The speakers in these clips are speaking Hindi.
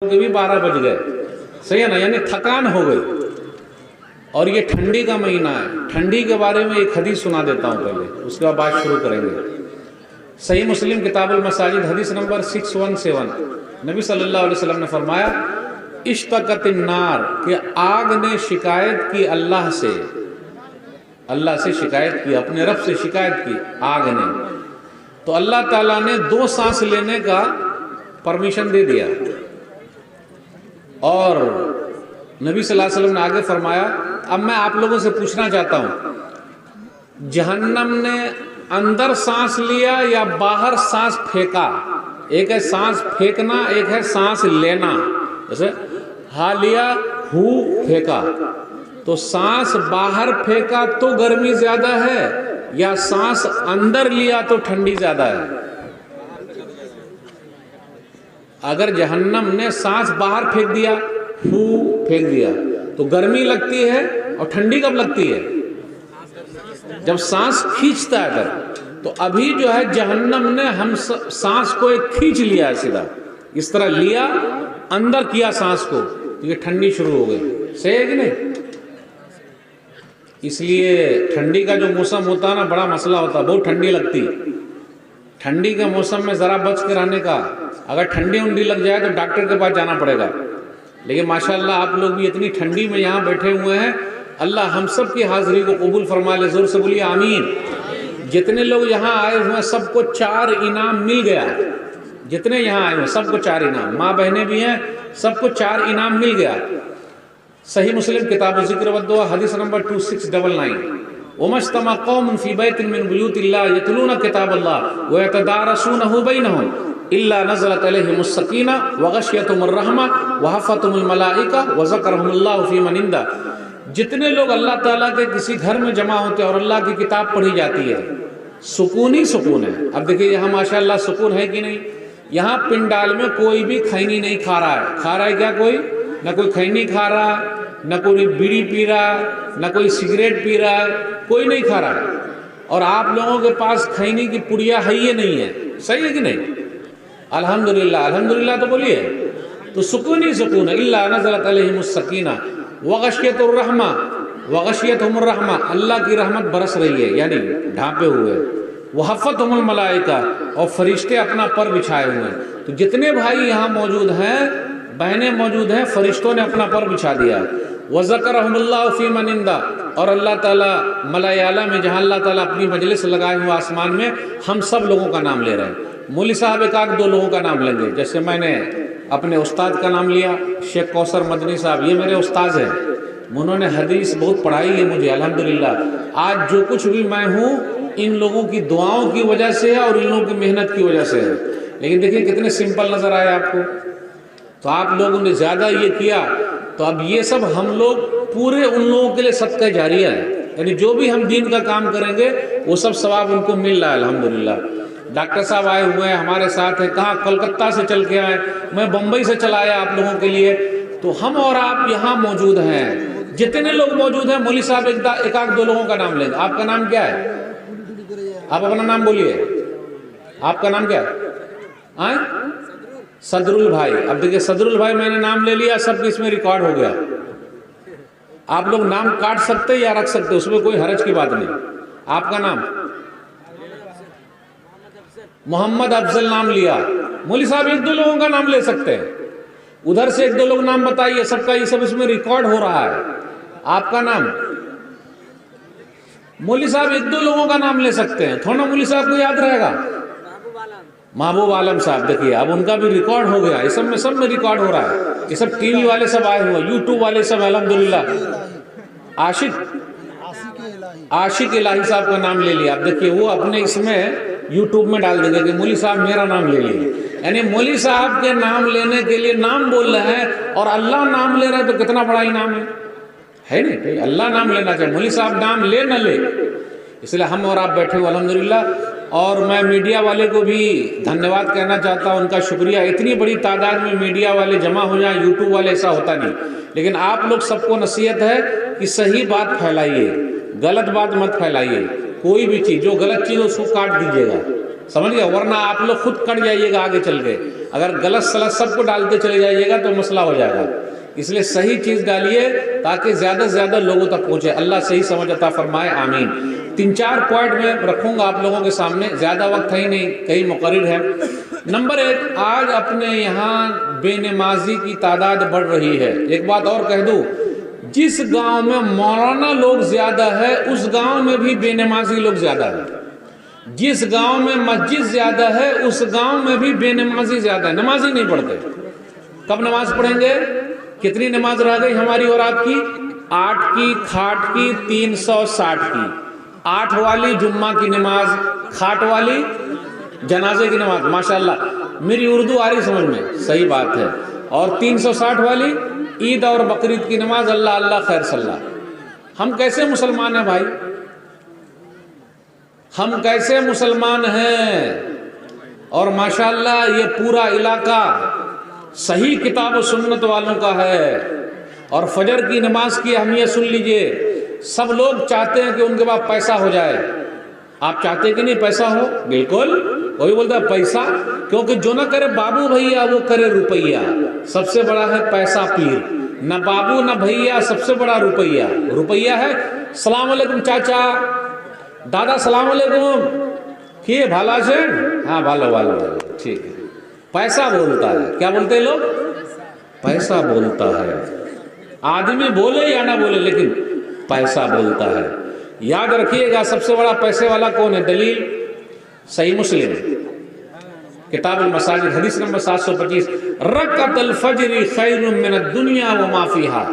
के भी 12 बज गए, सही है ना, यानी थकान हो गई। और ये ठंडी का महीना है। ठंडी के बारे में एक हदीस सुना देता हूँ पहले, उसके बाद बात शुरू करेंगे। सही मुस्लिम किताबुल मसाजिद हदीस नंबर 617, नबी सल्लल्लाहु अलैहि वसल्लम ने फरमाया, इश्तकतिन नार, कि आग ने शिकायत की अल्लाह से शिकायत की, अपने रब से शिकायत की आग ने। तो अल्लाह ताला ने 2 सांस लेने का परमिशन दे दिया। और नबी सल्लल्लाहु अलैहि वसल्लम ने आगे फरमाया, अब मैं आप लोगों से पूछना चाहता हूं, जहन्नम ने अंदर सांस लिया या बाहर सांस फेंका? एक है सांस फेंकना, एक है सांस लेना। जैसे हा लिया, हु फेंका। तो सांस बाहर फेंका तो गर्मी ज्यादा है, या सांस अंदर लिया तो ठंडी ज्यादा है? अगर जहन्नम ने सांस बाहर फेंक दिया, फू फेंक दिया, तो गर्मी लगती है। और ठंडी कब लगती है? जब सांस खींचता है अगर। तो अभी जो है जहन्नम ने हम सांस को एक खींच लिया है, सीधा इस तरह लिया, अंदर किया सांस को, तो ये ठंडी शुरू हो गई। सही है कि नहीं? इसलिए ठंडी का जो मौसम होता है ना, बड़ा मसला होता है, बहुत ठंडी लगती है। ठंडी के मौसम में जरा बच के रहने का। अगर ठंडी उंडी लग जाए तो डॉक्टर के पास जाना पड़ेगा। लेकिन माशाल्लाह आप लोग भी इतनी ठंडी में यहाँ बैठे हुए हैं, अल्लाह हम सब की हाजिरी को कबूल फरमा ले। जोर से बोलिए आमीन। जितने लोग यहाँ आए हुए हैं सबको 4 इनाम मिल गया। जितने यहाँ आए हुए सबको 4 इनाम, माँ बहनें भी हैं, सबको 4 इनाम मिल गया। सही मुस्लिम किताब ज़िक्र व दुआ हदीस नंबर 2699, वमज्तमा कौमुन फी बैतिन मिन बुयूतिल्लाह यतलूना किताबल्लाह व यतदारसूनहु बैनहुम इल्ला नज़लत अलैहिमुस सकीना व गशियतहुमुर रहमा व हफ़तहुमुल मलाइका व ज़करहुमुल्लाहु फी मन इंदा। जितने लोग अल्लाह ताला के किसी घर में जमा होते हैं और अल्लाह की किताब पढ़ी जाती है, सुकून ही सुकून है। अब देखिए यहाँ माशाल्लाह सुकून है कि नहीं? यहाँ पिंडाल में कोई भी खैनी नहीं खा रहा है। खा रहा है क्या कोई? न कोई खैनी खा रहा है, न कोई बीड़ी पी रहा है, न कोई सिगरेट पी रहा है, कोई नहीं खा रहा है। और आप लोगों के पास खैनी की पुड़िया है ही नहीं है। सही है कि नहीं? अल्हम्दुलिल्लाह, अल्हम्दुलिल्लाह तो बोलिए। तो सुकून ही सुकून है। इल्ला नज़लत अलैहिमुस सकीना व गशियतुर रहमा व गशियतहुमुर रहमा, अल्लाह की रहमत बरस रही है, यानी ढांपे हुए। व हफ़तहुमुल मलाइका, और फरिश्ते अपना पर बिछाए हुए हैं। तो जितने भाई यहाँ मौजूद हैं, बहनें मौजूद हैं, फरिश्तों ने अपना पर बिछा दिया। व ज़करहुमुल्लाहु फी मन इंदा, और अल्लाह ताला मलाए आला में, जहाँ अल्लाह ताला अपनी मजलिस लगाए हुए आसमान में, हम सब लोगों का नाम ले रहे हैं। मौलवी साहब एक आध 2 लोगों का नाम लेंगे। जैसे मैंने अपने उस्ताद का नाम लिया, शेख कौसर मदनी साहब, ये मेरे उस्ताद हैं। उन्होंने हदीस बहुत पढ़ाई है मुझे, अल्हम्दुलिल्लाह। आज जो कुछ भी मैं हूँ इन लोगों की दुआओं की वजह से है और इन लोगों की मेहनत की वजह से है। लेकिन देखिए कितने सिंपल नजर आए आपको। तो आप लोगों ने ज्यादा ये किया, तो अब ये सब हम लोग पूरे उन लोगों के लिए सदका जारिया है। यानी जो भी हम दीन का काम करेंगे वो सब सवाब उनको मिल रहा है, अल्हम्दुलिल्लाह। डॉक्टर साहब आए हुए हैं, हमारे साथ है। कहाँ? कलकत्ता से चल के आए, मैं बम्बई से चला आया आप लोगों के लिए। तो हम और आप यहाँ मौजूद हैं। जितने लोग मौजूद हैं, मौलवी साहब एक आध 2 लोगों का नाम लेंगे। आपका नाम क्या है? आप अपना नाम बोलिए। आपका नाम क्या है? सदरुल भाई। अब देखिए सदरुल भाई, मैंने नाम ले लिया, सब इसमें रिकॉर्ड हो गया। आप लोग नाम काट सकते या रख सकते, उसमें कोई हरज की बात नहीं। आपका नाम? मोहम्मद अफजल नाम लिया। मौलवी साहब 1-2 लोगों का नाम ले सकते हैं। उधर से 1-2 लोग नाम बताइए, सबका ये सब इसमें रिकॉर्ड हो रहा है। आपका नाम? मौलवी साहब 1-2 लोगों का नाम ले सकते हैं, थोड़ा मौलवी साहब को याद रहेगा। महबूब आलम साहब, देखिए अब उनका भी रिकॉर्ड हो गया। ये सब में रिकॉर्ड हो रहा है। ये सब टीवी वाले सब आए हुए, यूट्यूब वाले सब, अल्हम्दुलिल्लाह। आशिक इलाही साहब का नाम ले लिया। अब देखिए वो अपने इसमें यूट्यूब में डाल देंगे कि मौलवी साहब मेरा नाम ले लिए। यानी मौलवी साहब के नाम लेने के लिए नाम बोल रहे हैं, और अल्लाह नाम ले रहे हैं, तो कितना बड़ा इनाम है नहीं? तो अल्लाह नाम लेना चाहिए, मौलवी साहब नाम ले न ले। इसलिए हम और आप बैठे हुए अल्हम्दुलिल्लाह। और मैं मीडिया वाले को भी धन्यवाद कहना चाहता हूँ, उनका शुक्रिया। इतनी बड़ी तादाद में मीडिया वाले जमा हो जाएं, यूट्यूब वाले, ऐसा होता नहीं। लेकिन आप लोग सबको नसीहत है कि सही बात फैलाइए, गलत बात मत फैलाइए। कोई भी चीज़ जो गलत चीज़ उसको काट दीजिएगा। समझ गया, वरना आप लोग खुद कट जाइएगा आगे चल के। अगर गलत सलत सबको डालते चले जाइएगा तो मसला हो जाएगा। इसलिए सही चीज डालिए ताकि ज्यादा से ज्यादा लोगों तक पहुंचे। अल्लाह सही समझ अता फरमाए, आमीन। 3-4 पॉइंट में रखूंगा आप लोगों के सामने, ज्यादा वक्त है ही नहीं, कई मुकर्रिर है। नंबर 1, आज अपने यहाँ बेनमाजी की तादाद बढ़ रही है। एक बात और कह दूं, जिस गांव में मौलाना लोग ज्यादा है उस गांव में भी बेनमाजी लोग ज्यादा है। जिस गांव में मस्जिद ज्यादा है उस गांव में भी बेनमाजी ज्यादा है। नमाज ही नहीं पढ़ते। कब नमाज पढ़ेंगे? कितनी नमाज रह गई हमारी और आपकी? 8 की, खाट की, 360 की। 8 वाली जुम्मा की नमाज, खाट वाली जनाजे की नमाज। माशाल्लाह मेरी उर्दू आ रही समझ में, सही बात है। और 360 वाली ईद और बकरीद की नमाज। अल्लाह अल्लाह खैर सल्लाह। हम कैसे मुसलमान हैं भाई? हम कैसे मुसलमान हैं? और माशाल्लाह ये पूरा इलाका सही किताब और सुन्नत वालों का है। और फजर की नमाज की अहमियत सुन लीजिए। सब लोग चाहते हैं कि उनके पास पैसा हो जाए। आप चाहते कि नहीं पैसा हो? बिल्कुल। वही बोलता है पैसा, क्योंकि जो ना करे बाबू भैया वो करे रुपया। सबसे बड़ा है पैसा पीर, न बाबू न भैया, सबसे बड़ा रुपया। रुपया है। सलाम अलैकुम चाचा, दादा सलाम अलैकुम, किए भाला से? हाँ भालो भालो भालो, ठीक है। पैसा बोलता है। क्या बोलते हैं लोग? पैसा बोलता है। आदमी बोले या ना बोले लेकिन पैसा बोलता है। याद रखिएगा सबसे बड़ा पैसे वाला कौन है? दलील सही मुस्लिम किताब मसाजिद हदीस नंबर 725, रकअतुल फज्र खैरुम मिनद दुनिया व मा फीहा।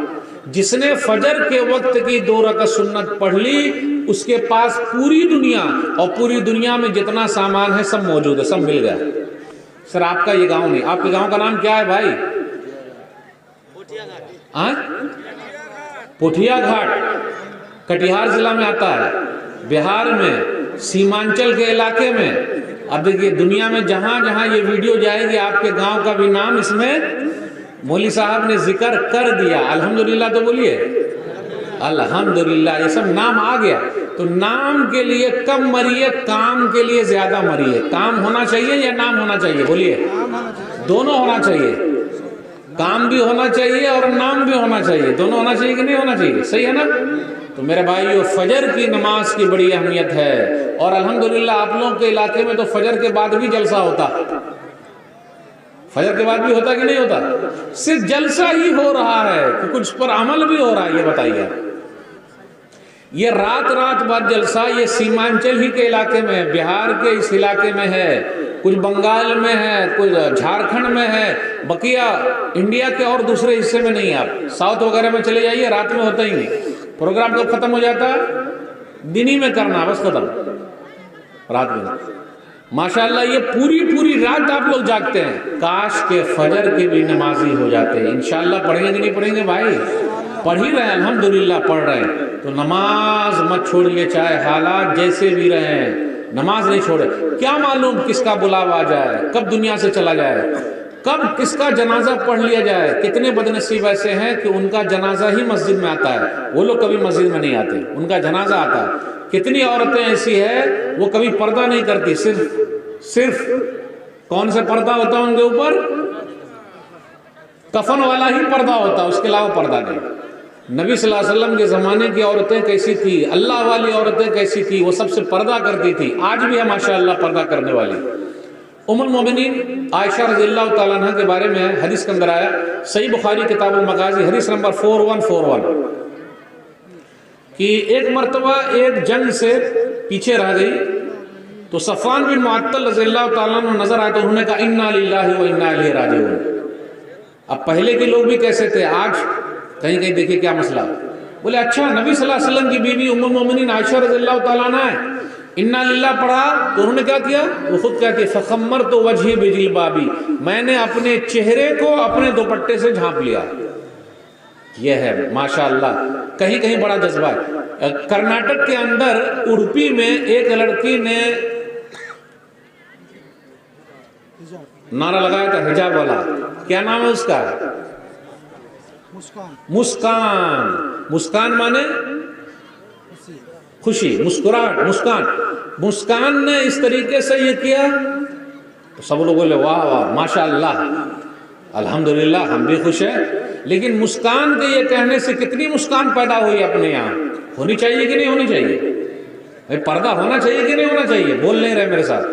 जिसने फजर के वक्त की 2 रकअत सुन्नत पढ़ ली उसके पास पूरी दुनिया, और पूरी दुनिया में जितना सामान है सब मौजूद है, सब मिल गया। सर आपका ये गांव नहीं, आपके गांव का नाम क्या है भाई? पोठिया घाट, कटिहार जिला में आता है, बिहार में, सीमांचल के इलाके में। अब देखिए दुनिया में जहां जहां ये वीडियो जाएगी आपके गांव का भी नाम इसमें मौली साहब ने जिक्र कर दिया। अल्हम्दुलिल्लाह तो बोलिए अल्हम्दुलिल्लाह। ये सब नाम आ गया तो नाम के लिए कम मरिए, काम के लिए ज्यादा मरिए। काम होना चाहिए या नाम होना चाहिए? बोलिए। दोनों होना चाहिए। काम भी होना चाहिए और नाम भी होना चाहिए। दोनों होना चाहिए कि नहीं होना चाहिए? सही है ना? तो मेरे भाइयों फजर की नमाज की बड़ी अहमियत है। और अल्हम्दुलिल्लाह आप लोगों के इलाके में तो फजर के बाद भी जलसा होता। फजर के बाद भी होता कि नहीं होता? सिर्फ जलसा ही हो रहा है कि कुछ पर अमल भी हो रहा है? ये बताइए। ये रात रात बाद जलसा ये सीमांचल ही के इलाके में है, बिहार के इस इलाके में है, कुछ बंगाल में है, कुछ झारखंड में है, बकिया इंडिया के और दूसरे हिस्से में नहीं है। आप साउथ वगैरह में चले जाइए, रात में होता ही नहीं। प्रोग्राम कब खत्म हो जाता है? दिन ही में करना, बस खत्म, रात में। माशाल्लाह ये पूरी रात आप लोग जागते हैं। काश के फजर के भी नमाजी हो जाते हैं। इंशाल्लाह पढ़ेंगे कि नहीं पढ़ेंगे भाई? पढ़ ही रहे हैं, अल्हम्दुलिल्लाह पढ़ रहे हैं। तो नमाज मत छोड़िए, चाहे हालात जैसे भी रहे, नमाज नहीं छोड़े। क्या मालूम किसका बुलावा आ जाए, कब दुनिया से चला जाए, कब किसका जनाजा पढ़ लिया जाए। कितने बदनसीब ऐसे हैं कि उनका जनाजा ही मस्जिद में आता है, वो लोग कभी मस्जिद में नहीं आते, उनका जनाजा आता है। कितनी औरतें ऐसी है वो कभी पर्दा नहीं करती, सिर्फ कौन सा पर्दा होता है उनके ऊपर? कफन वाला ही पर्दा होता, उसके अलावा पर्दा नहीं। नबी सल्लल्लाहु अलैहि वसल्लम के ज़माने की औरतें कैसी थी, अल्लाह वाली औरतें कैसी थी, वो सबसे पर्दा करती थी। आज भी है माशाअल्लाह पर्दा करने वाली। उम्मुल मोमिनीन आयशा रज़ियल्लाहु ताला अन्हा के बारे में हदीस के अंदर आया, सही बुखारी किताबुल मगाज़ी हदीस नंबर 4141, कि एक मर्तबा एक जंग से पीछे रह गई तो सफ़वान बिन मुअत्तल रज़ियल्लाहु ताला अन्हु नजर आए तो उन्होंने कहा इन्ना लिल्लाहि व इन्ना इलैहि राजिऊन। अब पहले के लोग भी कैसे थे, आज कहीं कहीं देखिए क्या मसला। बोले अच्छा नबी सल्लल्लाहु अलैहि वसल्लम की बीवी उम्मुल मोमिनीन आयशा रज़ियल्लाहु ताला अन्हा है, इन्ना लिल्लाह पढ़ा तो उन्होंने क्या किया? वो खुद कहती है फ़ख़म्मरतु वजही बिजिलबाबी, मैंने अपने चेहरे को अपने दुपट्टे से झांप लिया। यह है माशाअल्लाह, कहीं कहीं बड़ा जज्बा है। कर्नाटक के अंदर उडुपी में एक लड़की ने नारा लगाया था हिजाब वाला, क्या नाम है उसका? मुस्कान। मुस्कान माने खुशी, मुस्कुराहट, मुस्कान। मुस्कान ने इस तरीके से ये किया तो सब लोग बोले वाह वाह माशाअल्लाह, अल्हम्दुलिल्लाह, हम भी खुश हैं। लेकिन मुस्कान के ये कहने से कितनी मुस्कान पैदा हुई अपने यहाँ? होनी चाहिए कि नहीं होनी चाहिए? भाई पर्दा होना चाहिए कि नहीं होना चाहिए? बोल नहीं रहे मेरे साथ।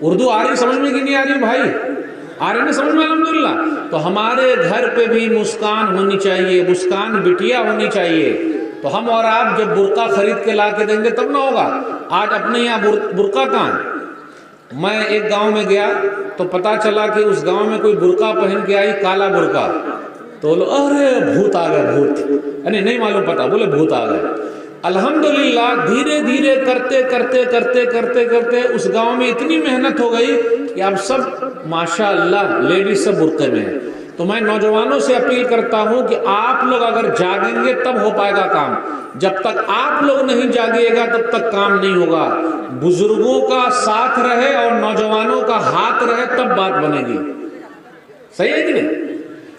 उर्दू आ रही समझ में कि नहीं आ रही भाई? आ रही ना समझ में? अल्हम्दुलिल्लाह। तो हमारे घर पे भी मुस्कान होनी चाहिए, मुस्कान बिटिया होनी चाहिए। तो हम और आप जब बुर्का खरीद के ला के देंगे तब ना होगा। आज अपने यहाँ बुर्का कहाँ है? मैं एक गांव में गया तो पता चला कि उस गांव में कोई बुर्का पहन के आई, काला बुर्का। तो बोलो अरे भूत आ गया, भूत। अरे नहीं मालूम पता, बोले भूत आ गया। अल्हम्दुलिल्लाह धीरे धीरे करते करते करते करते करते उस गांव में इतनी मेहनत हो गई कि अब सब माशाअल्लाह लेडीज सब बुर्के में है। तो मैं नौजवानों से अपील करता हूं कि आप लोग अगर जागेंगे तब हो पाएगा काम। जब तक आप लोग नहीं जागिएगा तब तक काम नहीं होगा। बुजुर्गों का साथ रहे और नौजवानों का हाथ रहे तब बात बनेगी। सही है कि नहीं?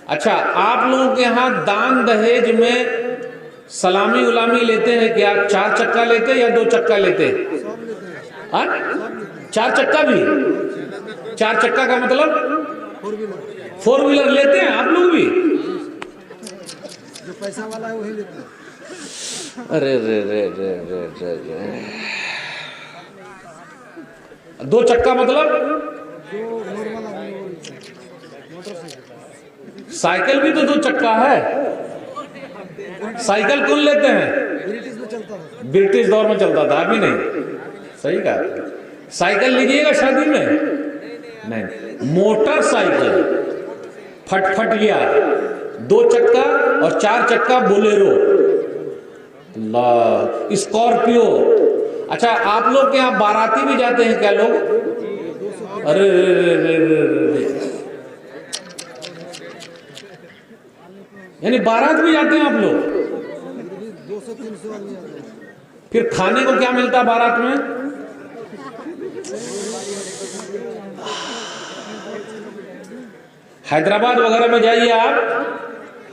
अच्छा, आप लोगों के यहाँ दान दहेज में सलामी उलामी लेते हैं क्या? 4 चक्का लेते हैं या 2 चक्का लेते हैं? 4 चक्का भी? 4 चक्का का मतलब 4 व्हीलर लेते हैं आप लोग भी? जो पैसा वाला है वही लेते हैं। अरे रे रे रे रे रे रे। 2 चक्का मतलब जो नॉर्मल आदमी मोटरसाइकिल। साइकिल भी तो 2 चक्का है। साइकिल कौन लेते हैं? ब्रिटिश में चलता था। ब्रिटिश दौर में चलता था, अभी नहीं। सही कहा। साइकिल लीजिएगा शादी में? नहीं। मोटरसाइकिल फटफटिया, 2 चक्का और 4 चक्का बोलेरो, अल्लाह, स्कॉर्पियो। अच्छा, आप लोग के यहाँ बाराती भी जाते हैं क्या लोग? अरे रे रे रे रे रे। यानी बारात भी जाते हैं आप लोग? 200-300 आदमी आते हैं। फिर खाने को क्या मिलता है बारात में? हैदराबाद वगैरह में जाइए आप,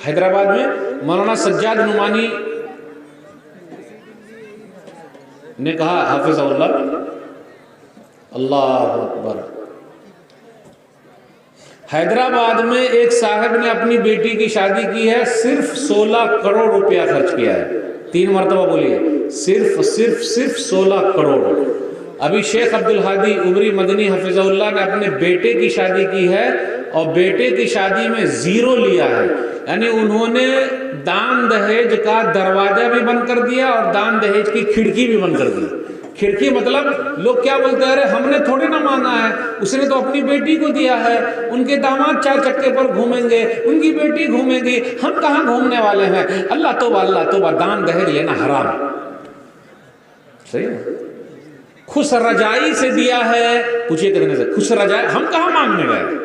हैदराबाद में मौलाना सज्जाद नुमानी ने कहा, हाफिज़हुल्लाह, अल्लाह अकबर, हैदराबाद में एक साहब ने अपनी बेटी की शादी की है, सिर्फ 16 करोड़ रुपया खर्च किया है। 3 मरतबा बोलिए, सिर्फ 16 करोड़। अभी शेख अब्दुल हादी उमरी मदनी हफिज़हुल्लाह ने अपने बेटे की शादी की है और बेटे की शादी में 0 लिया है। यानी उन्होंने दान दहेज का दरवाजा भी बंद कर दिया और दान दहेज की खिड़की भी बंद कर दी। खिड़की मतलब लोग क्या बोलते हैं, अरे हमने थोड़ी ना मांगा है, उसने तो अपनी बेटी को दिया है, उनके दामाद 4 चक्के पर घूमेंगे, उनकी बेटी घूमेगी, हम कहाँ घूमने वाले हैं। अल्लाह तौबा, दान दहेज लेना हराम। सही है? खुश रजाई से दिया है, पूछिए कितने से खुश रजाई, हम कहाँ मांगने गए।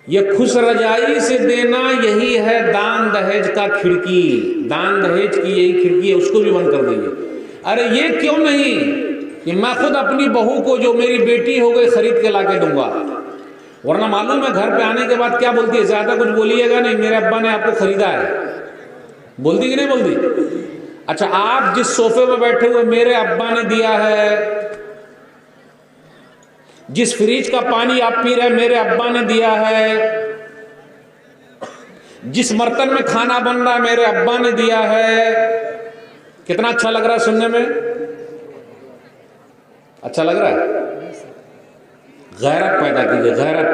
ये खुश रजाई से देना यही है दान दहेज का खिड़की। दान दहेज की यही खिड़की है, उसको भी बंद कर दीजिए। अरे ये क्यों नहीं कि मैं खुद अपनी बहू को जो मेरी बेटी हो गई खरीद के लाके दूंगा, वरना मालूम है घर पे आने के बाद क्या बोलती है, ज्यादा कुछ बोलिएगा नहीं, मेरे अब्बा ने आपको खरीदा है। बोलती कि नहीं बोलती? अच्छा, आप जिस सोफे में बैठे हुए मेरे अब्बा ने दिया है, जिस फ्रिज का पानी आप पी रहे मेरे अब्बा ने दिया है, जिस बर्तन में खाना बन रहा मेरे अब्बा ने दिया है। कितना अच्छा लग रहा है सुनने में? अच्छा लग रहा है? गैरत पैदा कीजिए, गैरत।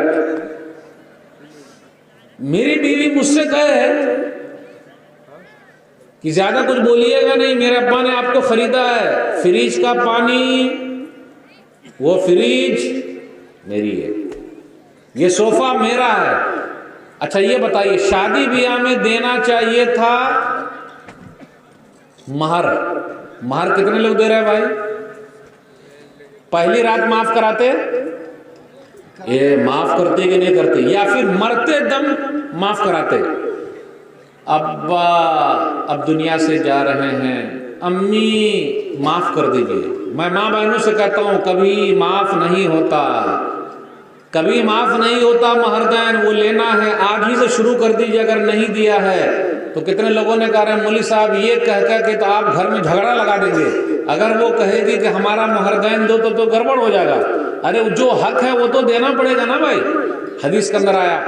मेरी बीवी मुझसे कहे कि ज्यादा कुछ बोलिएगा नहीं, मेरे अब्बा ने आपको खरीदा है, फ्रिज का पानी, वो फ्रिज मेरी है, ये सोफा मेरा है। अच्छा ये बताइए, शादी ब्याह में देना चाहिए था महर। महर कितने लोग दे रहे हैं भाई? पहली रात माफ कराते, ये माफ करते कि नहीं करते, या फिर मरते दम माफ कराते? अब्बा अब दुनिया से जा रहे हैं, अम्मी माफ कर दीजिए। मैं माँ बहनों से कहता हूं कभी माफ नहीं होता, कभी माफ नहीं होता। महरदैन वो लेना है, आज ही से शुरू कर दीजिए। अगर नहीं दिया है तो कितने लोगों ने कहा रहे मौलवी साहब ये कह के तो आप घर में झगड़ा लगा देंगे, अगर वो कहेगी कि हमारा महरदैन दो तो गड़बड़ हो जाएगा। अरे जो हक है वो तो देना पड़ेगा ना भाई। हदीस के अंदर आया,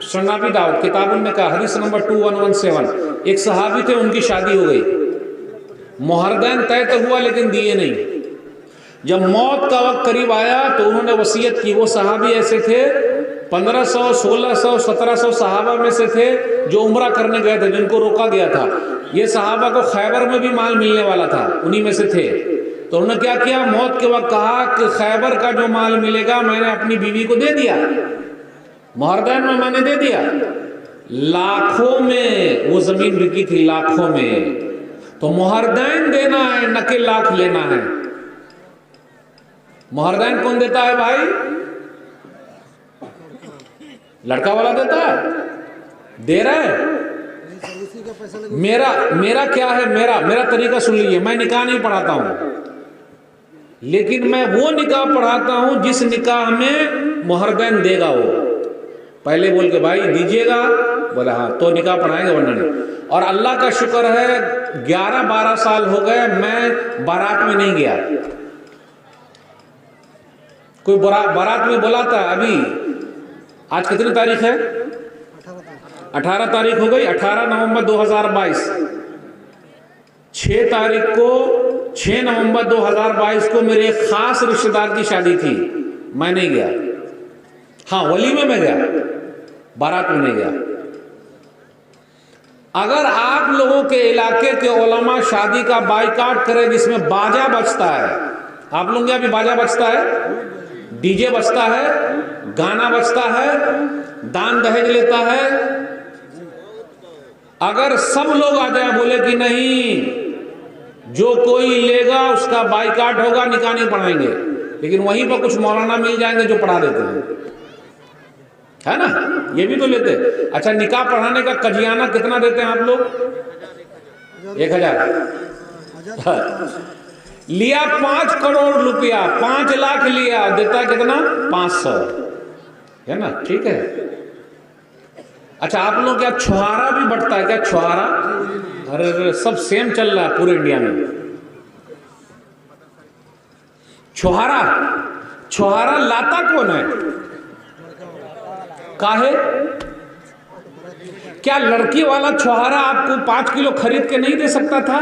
सुनन अबी दाऊद किताब में कहा, हदीस नंबर 2117, एक सहाबी थे, उनकी शादी हो गई, महरदैन तय तो हुआ लेकिन दिए नहीं। जब मौत का वक्त करीब आया तो उन्होंने वसीयत की। वो सहाबी ऐसे थे 1500, 1600, 1700 सहाबा में से थे जो उम्रा करने गए थे, जिनको रोका गया था। ये सहाबा को खैबर में भी माल मिलने वाला था, उन्हीं में से थे। तो उन्होंने क्या किया, मौत के वक्त कहा कि खैबर का जो माल मिलेगा मैंने अपनी बीवी को दे दिया, महरदैन में मैंने दे दिया। लाखों में वो जमीन बिकी थी, लाखों में। तो महरदैन देना है न कि लाख लेना है। महरदैन कौन देता है भाई? लड़का वाला देता है, दे रहा है। उसी का पैसा लगे। मेरा क्या है, मेरा तरीका सुन लीजिए। मैं निकाह नहीं पढ़ाता हूं, लेकिन मैं वो निकाह पढ़ाता हूं जिस निकाह में महरदैन देगा। वो पहले बोल के भाई दीजिएगा, बोला हाँ तो निकाह पढ़ाएंगे, वरना नहीं। और अल्लाह का शुक्र है 11-12 साल हो गए मैं बारात में नहीं गया। कोई बारात में बोला था, अभी आज कितनी तारीख है? 18 तारीख हो गई। 18 नवंबर 2022, 6 नवंबर 2022 को मेरे एक खास रिश्तेदार की शादी थी, मैं नहीं गया। हाँ वलीमे में गया, बारात में नहीं गया। अगर आप लोगों के इलाके के उलमा शादी का बाइकाट करें जिसमें बाजा बजता है, आप लोगों के यहाँ भी बाजा बजता है, डीजे बजता है, गाना बजता है, दान दहेज लेता है, अगर सब लोग आ जाए बोले कि नहीं जो कोई लेगा उसका बाइकाट होगा, निकाह नहीं पढ़ाएंगे, लेकिन वहीं पर कुछ मौलाना मिल जाएंगे जो पढ़ा देते हैं, है ना, ये भी तो लेते। अच्छा निकाह पढ़ाने का कजियाना कितना देते हैं आप लोग? 1000 लिया 5 करोड़ रुपया, 5 लाख लिया, देता है कितना? 500, है ना, ठीक है। अच्छा आप लोग क्या छुहारा भी बढ़ता है क्या? छुहारा, अरे सब सेम चल रहा है पूरे इंडिया में। छुहारा लाता कौन है? काहे? क्या लड़की वाला छुहारा आपको 5 किलो खरीद के नहीं दे सकता था?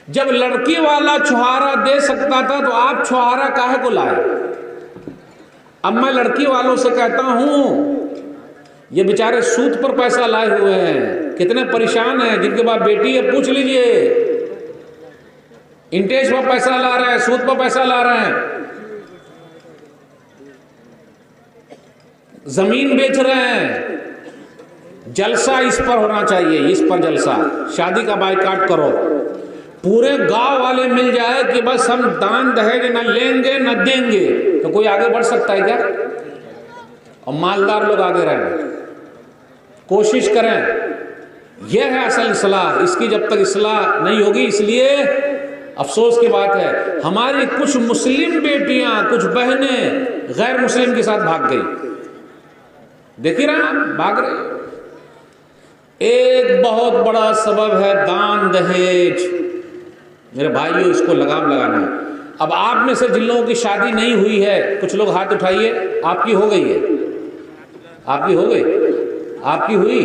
जब लड़की वाला छुहारा दे सकता था तो आप छुहारा काहे को लाए? अब मैं लड़की वालों से कहता हूं, ये बेचारे सूद पर पैसा लाए हुए हैं, कितने परेशान हैं, जिनके पास बेटी है पूछ लीजिए, इंटरेस्ट पर पैसा ला रहे हैं, सूद पर पैसा ला रहे हैं, जमीन बेच रहे हैं। जलसा इस पर होना चाहिए, इस पर जलसा। शादी का बाइकाट करो, पूरे गांव वाले मिल जाए कि बस हम दान दहेज न लेंगे न देंगे, तो कोई आगे बढ़ सकता है क्या? और मालदार लोग आगे रहें, कोशिश करें। यह है असल इस्लाह। इसकी जब तक इस्लाह नहीं होगी, इसलिए अफसोस की बात है हमारी कुछ मुस्लिम बेटियां, कुछ बहनें गैर मुस्लिम के साथ भाग गई। देखिए ना, भाग रहे। एक बहुत बड़ा सबब है दान दहेज। मेरे भाइयों, इसको लगाम लगाना है। अब आप में से जिन लोगों की शादी नहीं हुई है, कुछ लोग हाथ उठाइए। आपकी हो गई है? आपकी हो गई? आपकी हुई?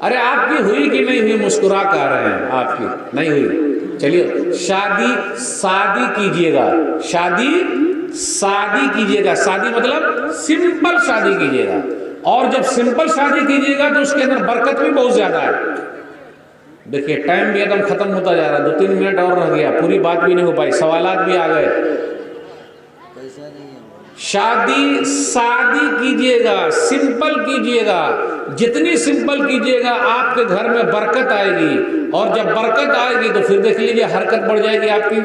अरे आपकी हुई कि नहीं हुई? मुस्कुरा कर रहे हैं, आपकी नहीं हुई। चलिए शादी कीजिएगा, शादी कीजिएगा। शादी मतलब सिंपल शादी कीजिएगा, और जब सिंपल शादी कीजिएगा तो उसके अंदर बरकत भी बहुत ज्यादा है। देखिए टाइम भी एकदम खत्म होता जा रहा है, 2-3 मिनट और रह गया, पूरी बात भी नहीं हो पाई, सवालात भी आ गए। शादी कीजिएगा, सिंपल कीजिएगा। जितनी सिंपल कीजिएगा आपके घर में बरकत आएगी, और जब बरकत आएगी तो फिर देख लीजिए हरकत बढ़ जाएगी आपकी।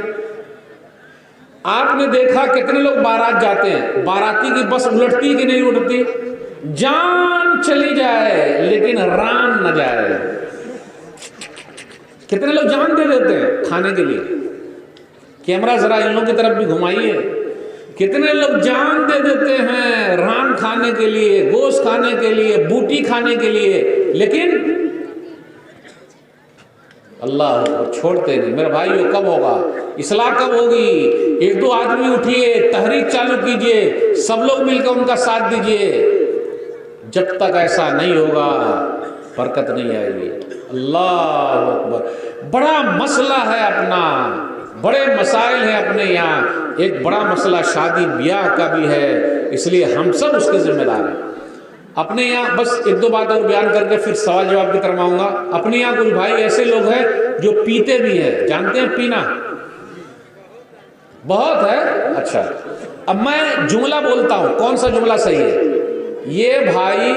आपने देखा कितने लोग बारात जाते हैं, बाराती की बस उलटती कि नहीं उलटती? जान चली जाए लेकिन रान न जाए। कितने लोग जान दे देते हैं खाने के लिए। कैमरा जरा इन लोगों की तरफ भी घुमाइए। कितने लोग जान दे देते हैं रान खाने के लिए, गोश्त खाने के लिए, बूटी खाने के लिए। लेकिन अल्लाह छोड़ते नहीं। मेरे भाइयों, कब होगा इस्लाह, कब होगी? एक दो आदमी उठिए, तहरीक चालू कीजिए, सब लोग मिलकर उनका साथ दीजिए। जब तक ऐसा नहीं होगा बरकत नहीं आएगी। अल्लाह अकबर। बड़ा मसला है अपना, बड़े मसाइल हैं अपने यहाँ। एक बड़ा मसला शादी ब्याह का भी है, इसलिए हम सब उसके जिम्मेदार हैं। अपने यहाँ बस एक दो बात और बयान करके फिर सवाल जवाब की तरफ आऊंगा। अपने यहाँ कुछ भाई ऐसे लोग हैं जो पीते भी हैं। जानते हैं पीना बहुत है? अच्छा, अब मैं जुमला बोलता हूं, कौन सा जुमला सही है? ये भाई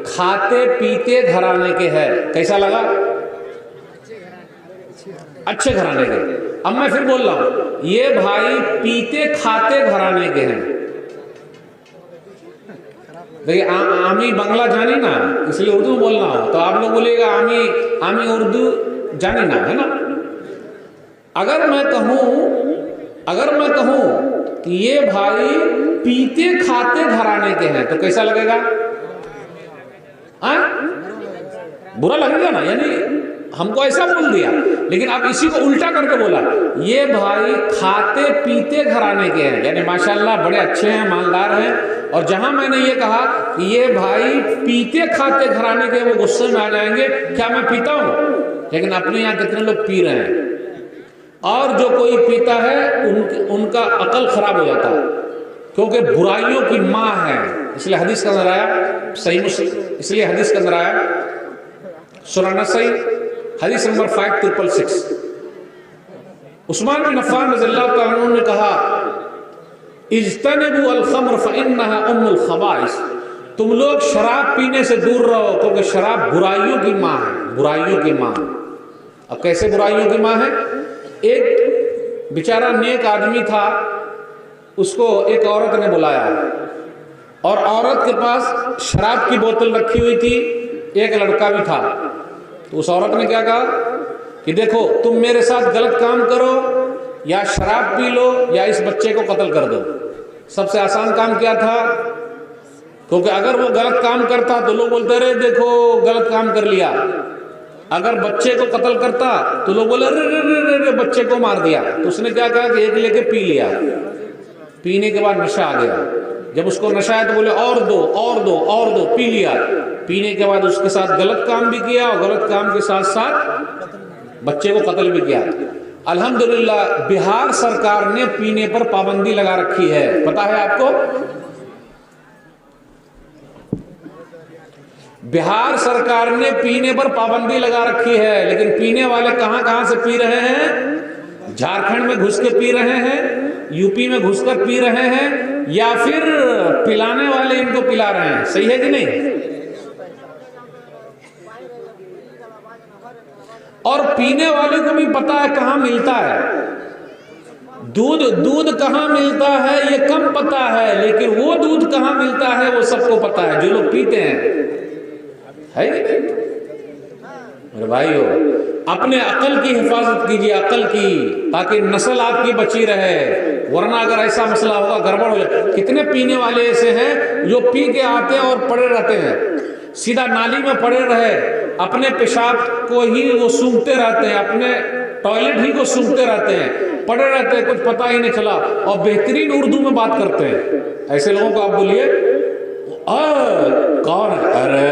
खाते पीते घराने के हैं। कैसा लगा? अच्छे घराने के। अब मैं फिर बोल रहा हूं, ये भाई पीते खाते घराने के हैं। देखिए, आमी बांग्ला जानी ना, इसलिए उर्दू बोलना हो तो आप लोग बोलिएगा आमी उर्दू जानी ना, है ना? अगर मैं कहूं कि ये भाई पीते खाते घराने के हैं तो कैसा लगेगा? बुरा लगेगा ना? यानी हमको ऐसा बोल दिया, लेकिन अब इसी को उल्टा करके बोला, ये भाई खाते पीते घराने के हैं, यानी माशाल्लाह बड़े अच्छे हैं, मालदार हैं। और जहां मैंने ये कहा कि ये भाई पीते खाते घराने के, वो गुस्से में आ जाएंगे, क्या मैं पीता हूं? लेकिन अपने यहाँ कितने लोग पी रहे हैं, और जो कोई पीता है उनका अकल खराब हो जाता है, क्योंकि बुराइयों की माँ है। इसलिए हदीस के अंदर आया, सही मुस्लिम, इसलिए हदीस के अंदर आया सुनाना सही, हदीस नंबर 5666, उस्मान बिन अफ़्फ़ान रज़ियल्लाहु तआला अन्हु ने कहा, इज्तनिबू अल खम्र फ़इन्नहा उम्मुल ख़बाइस। तुम लोग शराब पीने से दूर रहो, क्योंकि शराब बुराइयों की माँ है, बुराइयों की माँ। अब कैसे बुराइयों की माँ है? एक बेचारा नेक आदमी था, उसको एक औरत ने बुलाया, और औरत के पास शराब की बोतल रखी हुई थी, एक लड़का भी था। तो उस औरत ने क्या कहा कि देखो, तुम मेरे साथ गलत काम करो, या शराब पी लो, या इस बच्चे को कत्ल कर दो। सबसे आसान काम क्या था? क्योंकि अगर वो गलत काम करता तो लोग बोलते रहे देखो गलत काम कर लिया। अगर बच्चे को कत्ल करता तो लोग बोले रे बच्चे को मार दिया। तो उसने क्या कहा कि एक लेके पी लिया। पीने के बाद नशा आ गया। जब उसको नशा आया तो बोले और दो और दो और दो, पी लिया। पीने के बाद उसके साथ गलत काम भी किया, और गलत काम के साथ साथ बच्चे को कत्ल भी किया। अल्हम्दुलिल्लाह बिहार सरकार ने पीने पर पाबंदी लगा रखी है, पता है आपको? बिहार सरकार ने पीने पर पाबंदी लगा रखी है, लेकिन पीने वाले कहां से पी रहे हैं? झारखंड में घुस के पी रहे हैं, यूपी में घुसकर पी रहे हैं, या फिर पिलाने वाले इनको पिला रहे हैं। सही है कि नहीं? और पीने वाले को भी पता है कहां मिलता है दूध कहां मिलता है ये कम पता है, लेकिन वो दूध कहां मिलता है वो सबको पता है, जो लोग पीते हैं, है मेरे भाइयों। अपने अकल की हिफाजत कीजिए, अकल की, ताकि नस्ल आपकी बची रहे, वरना अगर ऐसा मसला होगा गड़बड़ हो जाए। कितने पीने वाले ऐसे हैं जो पी के आते हैं और पड़े रहते हैं, सीधा नाली में पड़े रहे, अपने पेशाब को ही वो सूंघते रहते हैं, अपने टॉयलेट ही को सूंघते रहते हैं, पड़े रहते हैं, कुछ पता ही नहीं चला, और बेहतरीन उर्दू में बात करते हैं। ऐसे लोगों को आप बोलिए कौन है? अरे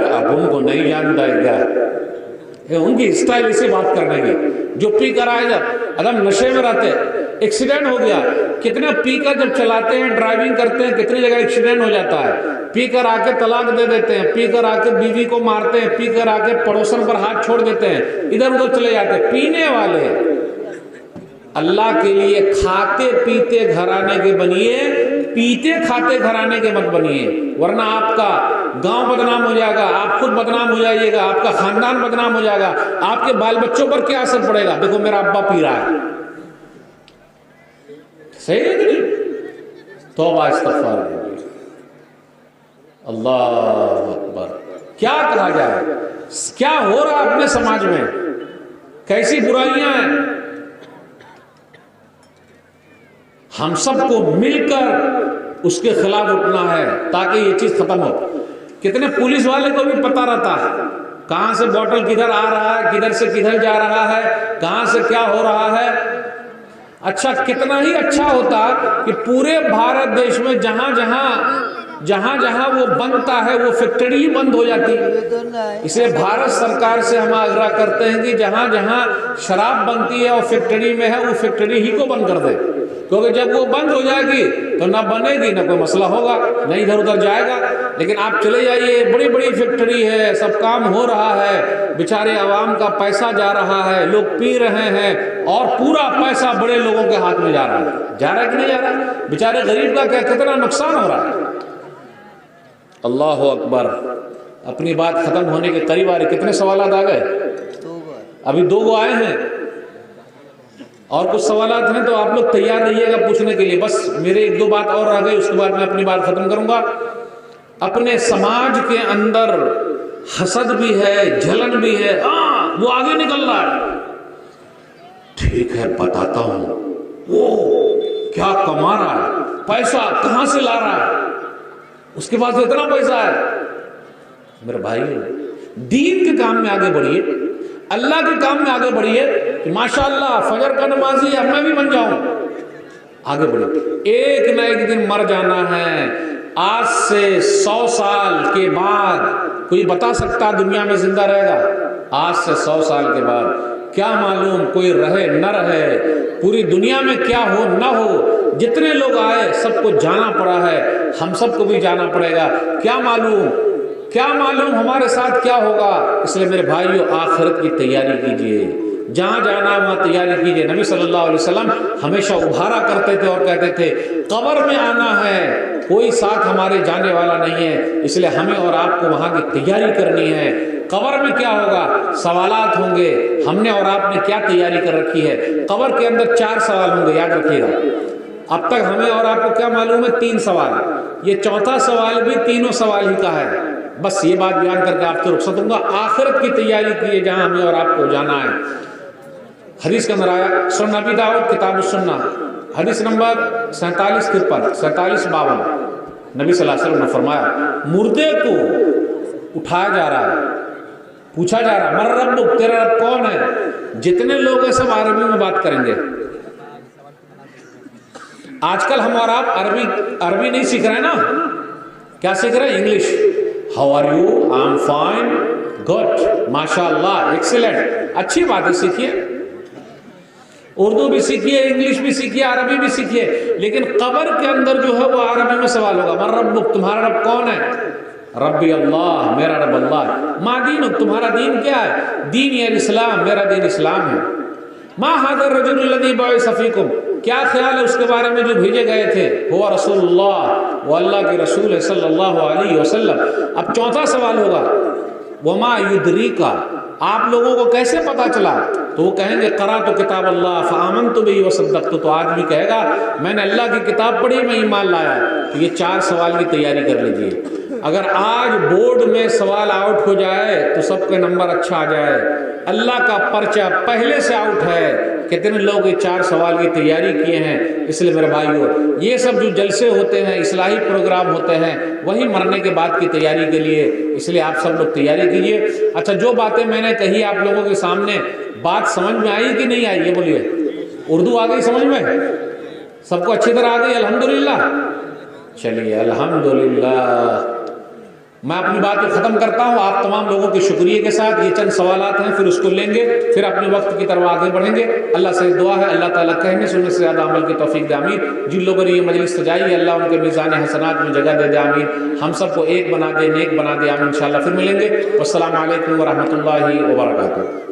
अब उनको नहीं जानता है क्या? उनकी स्टाइल इसे बात करने की, जो पी कर आएगा एकदम नशे में रहते। एक्सीडेंट हो गया, कितने पी कर जब चलाते हैं, ड्राइविंग करते हैं, कितनी जगह एक्सीडेंट हो जाता है। पी कर आके तलाक दे देते हैं, पी कर आके बीवी को मारते हैं, पी कर आके पड़ोसन पर हाथ छोड़ देते हैं, इधर उधर चले जाते हैं। पीने वाले अल्लाह के लिए खाते पीते घराने के बनिए, पीते खाते घराने के मत बनिए, वरना आपका गांव बदनाम हो जाएगा, आप खुद बदनाम हो जाइएगा, आपका खानदान बदनाम हो जाएगा, आपके बाल बच्चों पर क्या असर पड़ेगा? देखो मेरा अब्बा पी रहा है, सही है कि नहीं? तौबा इस्तग़फ़ार, अल्लाह अकबर। क्या कहा जाए, क्या हो रहा है अपने समाज में, कैसी बुराइयां हैं। हम सबको मिलकर उसके खिलाफ उठना है ताकि ये चीज खत्म हो। कितने पुलिस वाले को भी पता रहता है कहां से बोतल किधर आ रहा है, किधर से किधर जा रहा है, कहां से क्या हो रहा है। अच्छा, कितना ही अच्छा होता कि पूरे भारत देश में जहां जहां वो बनता है वो फैक्ट्री ही बंद हो जाती। इसलिए भारत सरकार से हम आग्रह करते हैं कि जहां जहां शराब बनती है और फैक्ट्री में है वो फैक्ट्री ही को बंद कर दे, क्योंकि जब वो बंद हो जाएगी तो ना बनेगी, ना कोई मसला होगा, ना इधर उधर जाएगा। लेकिन आप चले जाइए, बड़ी बड़ी फैक्ट्री है, सब काम हो रहा है, बेचारे आवाम का पैसा जा रहा है, लोग पी रहे हैं और पूरा पैसा बड़े लोगों के हाथ में जा रहा है। जा रहा है कि नहीं जा रहा है? बेचारे गरीब का क्या कितना नुकसान हो रहा है। अल्लाह अकबर। अपनी बात खत्म होने के करीब आ रही। कितने सवाल आ गए? अभी 2 आए हैं और कुछ सवाल हैं, तो आप लोग तैयार रहिएगा पूछने के लिए। बस मेरे 1-2 बात और रह गई, उसके बाद मैं अपनी बात खत्म करूंगा। अपने समाज के अंदर हसद भी है, जलन भी है। वो आगे निकल रहा है, ठीक है बताता हूं वो क्या कमा रहा है, पैसा कहां से ला रहा है, उसके पास तो इतना पैसा है। मेरे भाई, दीन के काम में आगे बढ़िए, अल्लाह के काम में आगे बढ़िए कि माशाअल्लाह फजर का नमाजी अब मैं भी बन जाऊं। आगे बढ़िए, एक न एक दिन मर जाना है। आज से 100 साल के बाद कोई बता सकता दुनिया में जिंदा रहेगा? आज से 100 साल के बाद क्या मालूम कोई रहे न रहे, पूरी दुनिया में क्या हो न हो। जितने लोग आए सबको जाना पड़ा है, हम सबको भी जाना पड़ेगा। क्या मालूम हमारे साथ क्या होगा। इसलिए मेरे भाइयों, आखिरत की तैयारी कीजिए, जहां जाना वहां तैयारी कीजिए। नबी सल्लल्लाहु अलैहि वसल्लम हमेशा उभारा करते थे और कहते थे कब्र में आना है, कोई साथ हमारे जाने वाला नहीं है, इसलिए हमें और आपको वहां की तैयारी करनी है। कब्र में क्या होगा, सवालात होंगे, हमने और आपने क्या तैयारी कर रखी है। कब्र के अंदर 4 सवाल होंगे, याद रखिएगा। अब तक हमें और आपको क्या मालूम है? 3 सवाल। ये चौथा सवाल भी तीनों सवाल ही का है। बस ये बात बयान करके आपसे रुखसत दूंगा। आखिरत की तैयारी कीजिए जहां हमें और आपको जाना है। हदीस के अंदर आया, सुनन नबी दाऊद किताब सुन्ना, हदीस नंबर 4753 नबी सल्लल्लाहु अलैहि वसल्लम ने फरमाया, मुर्दे को उठाया जा रहा है, पूछा जा रहा है, मर रब्बुक, तेरा रब कौन है। जितने लोग हैं सब अरबी में बात करेंगे। आजकल हम और आप अरबी नहीं सीख रहे हैं ना, क्या सीख रहे हैं? English. How are you? I am fine, good, माशाअल्लाह, एक्सीलेंट। अच्छी बात है, सीखिए। उर्दू भी सीखिए, इंग्लिश भी सीखिए, अरबी भी सीखिए। लेकिन कब्र के अंदर जो है वो अरबी में सवाल होगा। मर रब्बुक, तुम्हारा रब कौन है? रब्बी अल्लाह, मेरा रब अल्लाह। मा दीनुक, तुम्हारा दीन क्या है? दीन इस्लाम, मेरा दीन इस्लाम है। मा हादर रजुल लदी बअसा फीकुम, क्या ख्याल है उसके बारे में जो भेजे गए थे? हुआ रसूलुल्लाह, वो अल्लाह के रसूल है सल्लल्लाहु अलैहि वसल्लम। अब चौथा सवाल होगा, वमा युद्रीका, आप लोगों को कैसे पता चला? तो वो कहेंगे करा तो किताब अल्लाह फ़आमनतु बिही वसद्दक़तु, तो आदमी कहेगा मैंने अल्लाह की किताब पढ़ी, मैं ईमान लाया। तो ये 4 सवाल की तैयारी कर लीजिए। अगर आज बोर्ड में सवाल आउट हो जाए तो सबके नंबर अच्छा आ जाए। अल्लाह का पर्चा पहले से आउट है। कितने लोग ये 4 सवाल की तैयारी किए हैं। इसलिए मेरे भाइयों, ये सब जो जलसे होते हैं, इस्लाही प्रोग्राम होते हैं, वही मरने के बाद की तैयारी के लिए। इसलिए आप सब लोग तैयारी कीजिए। अच्छा, जो बातें मैंने कही आप लोगों के सामने, बात समझ में आई कि नहीं आई? ये बोलिए। उर्दू आ गई समझ में? सबको अच्छी तरह आ गई? अल्हम्दुलिल्लाह। चलिए, अल्हम्दुलिल्लाह। मैं अपनी बात को ख़त्म करता हूँ आप तमाम लोगों के शुक्रिया के साथ। ये चंद सवालात हैं, फिर उसको लेंगे, फिर अपने वक्त की तरफ आगे बढ़ेंगे। अल्लाह से दुआ है अल्लाह ताला कहने सुनने से ज़्यादा अमल की तौफीक दे, आमीन। जिन लोगों ने ये मजलिस सजाई, अल्लाह उनके मीज़ान हसनात में जगह दे दे, आमीन। हम सबको एक बना दे, नेक बना दे, आमीन। इंशाअल्लाह फिर मिलेंगे। वस्सलामु अलैकुम व रहमतुल्लाहि व बरकातुहू।